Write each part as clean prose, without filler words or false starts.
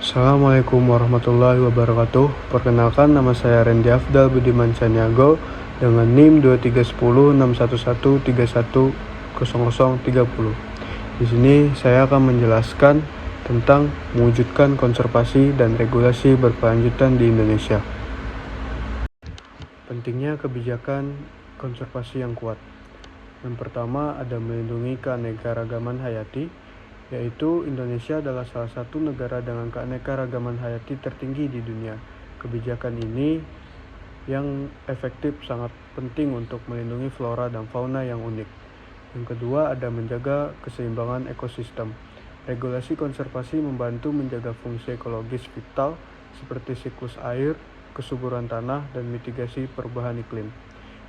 Assalamualaikum warahmatullahi wabarakatuh. Perkenalkan, nama saya Randy Afdal Budiman Caniago dengan NIM 23106113100030. Di sini saya akan menjelaskan tentang mewujudkan konservasi dan regulasi berkelanjutan di Indonesia. Pentingnya kebijakan konservasi yang kuat. Yang pertama ada melindungi keanekaragaman hayati, yaitu Indonesia adalah salah satu negara dengan keanekaragaman hayati tertinggi di dunia. Kebijakan ini yang efektif sangat penting untuk melindungi flora dan fauna yang unik. Yang kedua ada menjaga keseimbangan ekosistem. Regulasi konservasi membantu menjaga fungsi ekologis vital seperti siklus air, kesuburan tanah, dan mitigasi perubahan iklim.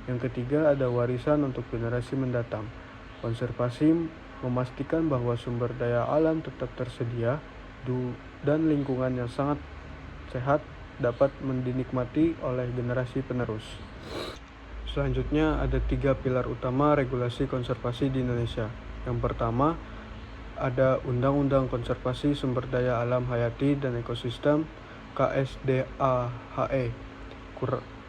Yang ketiga ada warisan untuk generasi mendatang. Konservasi memastikan bahwa sumber daya alam tetap tersedia dan lingkungan yang sangat sehat dapat dinikmati oleh generasi penerus. Selanjutnya ada 3 pilar utama regulasi konservasi di Indonesia. Yang pertama ada Undang-Undang Konservasi Sumber Daya Alam Hayati dan Ekosistem KSDAHE,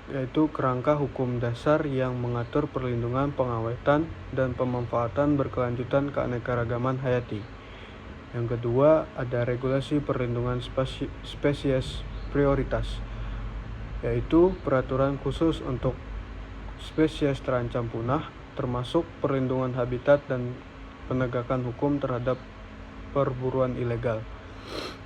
yaitu kerangka hukum dasar yang mengatur perlindungan, pengawetan, dan pemanfaatan berkelanjutan keanekaragaman hayati. Yang kedua ada regulasi perlindungan spesies prioritas, yaitu peraturan khusus untuk spesies terancam punah, termasuk perlindungan habitat dan penegakan hukum terhadap perburuan ilegal.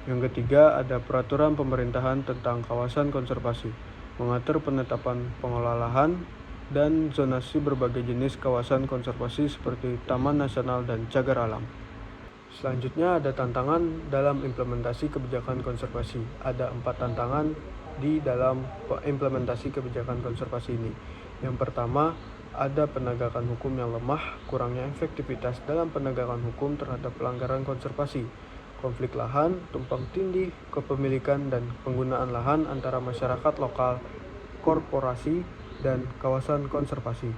Yang ketiga ada peraturan pemerintahan tentang kawasan konservasi, mengatur penetapan pengelola lahan dan zonasi berbagai jenis kawasan konservasi seperti taman nasional dan cagar alam. Selanjutnya ada tantangan dalam implementasi kebijakan konservasi. Ada 4 tantangan di dalam implementasi kebijakan konservasi ini. Yang pertama ada penegakan hukum yang lemah, kurangnya efektivitas dalam penegakan hukum terhadap pelanggaran konservasi, konflik lahan, tumpang tindih kepemilikan dan penggunaan lahan antara masyarakat lokal, korporasi, dan kawasan konservasi.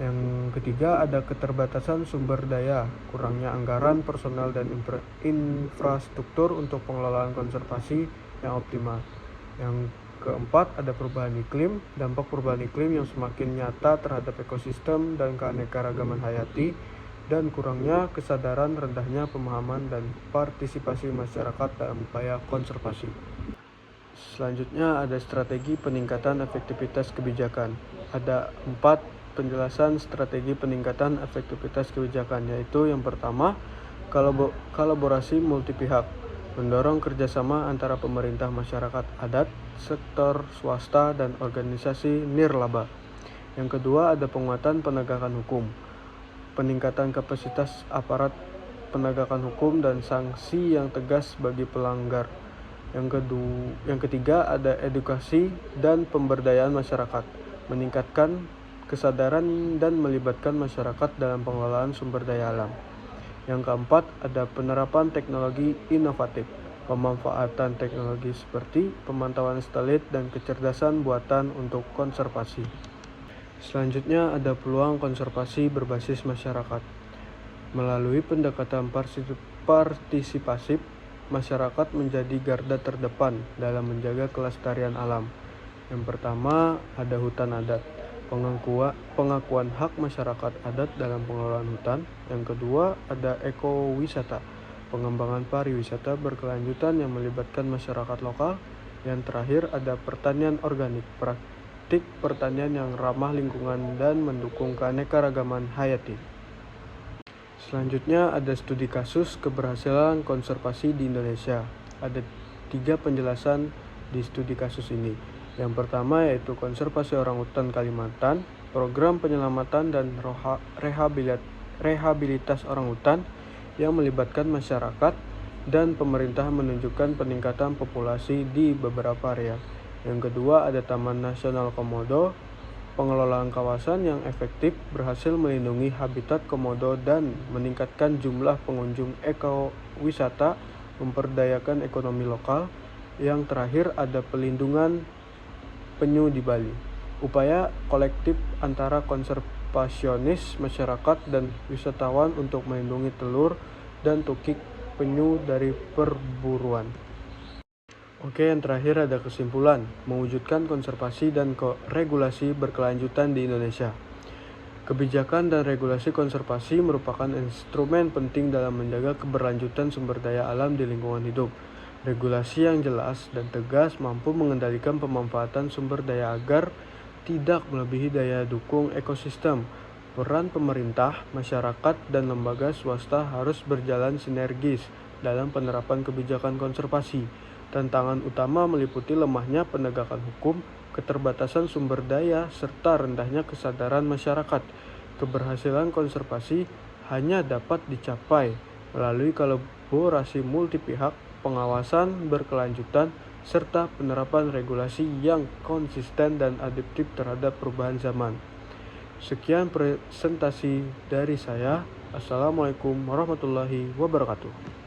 Yang ketiga ada keterbatasan sumber daya, kurangnya anggaran, personel, dan infrastruktur untuk pengelolaan konservasi yang optimal. Yang keempat ada perubahan iklim, dampak perubahan iklim yang semakin nyata terhadap ekosistem dan keanekaragaman hayati, dan kurangnya kesadaran, rendahnya pemahaman dan partisipasi masyarakat dalam upaya konservasi. Selanjutnya ada strategi peningkatan efektivitas kebijakan. Ada 4 penjelasan strategi peningkatan efektivitas kebijakan, yaitu yang pertama kolaborasi multi pihak, mendorong kerjasama antara pemerintah, masyarakat adat, sektor swasta, dan organisasi nirlaba. Yang kedua ada penguatan penegakan hukum, peningkatan kapasitas aparat penegakan hukum dan sanksi yang tegas bagi pelanggar. Yang ketiga ada edukasi dan pemberdayaan masyarakat, meningkatkan kesadaran dan melibatkan masyarakat dalam pengelolaan sumber daya alam. Yang keempat ada penerapan teknologi inovatif, pemanfaatan teknologi seperti pemantauan satelit dan kecerdasan buatan untuk konservasi. Selanjutnya ada peluang konservasi berbasis masyarakat. Melalui pendekatan partisipasif, masyarakat menjadi garda terdepan dalam menjaga kelestarian alam. Yang pertama ada hutan adat, pengakuan hak masyarakat adat dalam pengelolaan hutan. Yang kedua ada ekowisata, pengembangan pariwisata berkelanjutan yang melibatkan masyarakat lokal. Yang terakhir ada pertanian organik, praktik pertanian yang ramah lingkungan dan mendukung keanekaragaman hayati. Selanjutnya ada studi kasus keberhasilan konservasi di Indonesia. Ada 3 penjelasan di studi kasus ini. Yang pertama yaitu konservasi orangutan Kalimantan, program penyelamatan dan rehabilitas orangutan yang melibatkan masyarakat dan pemerintah menunjukkan peningkatan populasi di beberapa area. Yang kedua ada Taman Nasional Komodo, pengelolaan kawasan yang efektif berhasil melindungi habitat komodo dan meningkatkan jumlah pengunjung ekowisata, memperdayakan ekonomi lokal. Yang terakhir ada pelindungan penyu di Bali, upaya kolektif antara konservasionis, masyarakat, dan wisatawan untuk melindungi telur dan tukik penyu dari perburuan. Oke, yang terakhir ada kesimpulan, mewujudkan konservasi dan regulasi berkelanjutan di Indonesia. Kebijakan dan regulasi konservasi merupakan instrumen penting dalam menjaga keberlanjutan sumber daya alam di lingkungan hidup. Regulasi yang jelas dan tegas mampu mengendalikan pemanfaatan sumber daya agar tidak melebihi daya dukung ekosistem. Peran pemerintah, masyarakat, dan lembaga swasta harus berjalan sinergis dalam penerapan kebijakan konservasi. Tantangan utama meliputi lemahnya penegakan hukum, keterbatasan sumber daya, serta rendahnya kesadaran masyarakat. Keberhasilan konservasi hanya dapat dicapai melalui kolaborasi multi pihak, pengawasan berkelanjutan, serta penerapan regulasi yang konsisten dan adaptif terhadap perubahan zaman. Sekian presentasi dari saya. Assalamualaikum warahmatullahi wabarakatuh.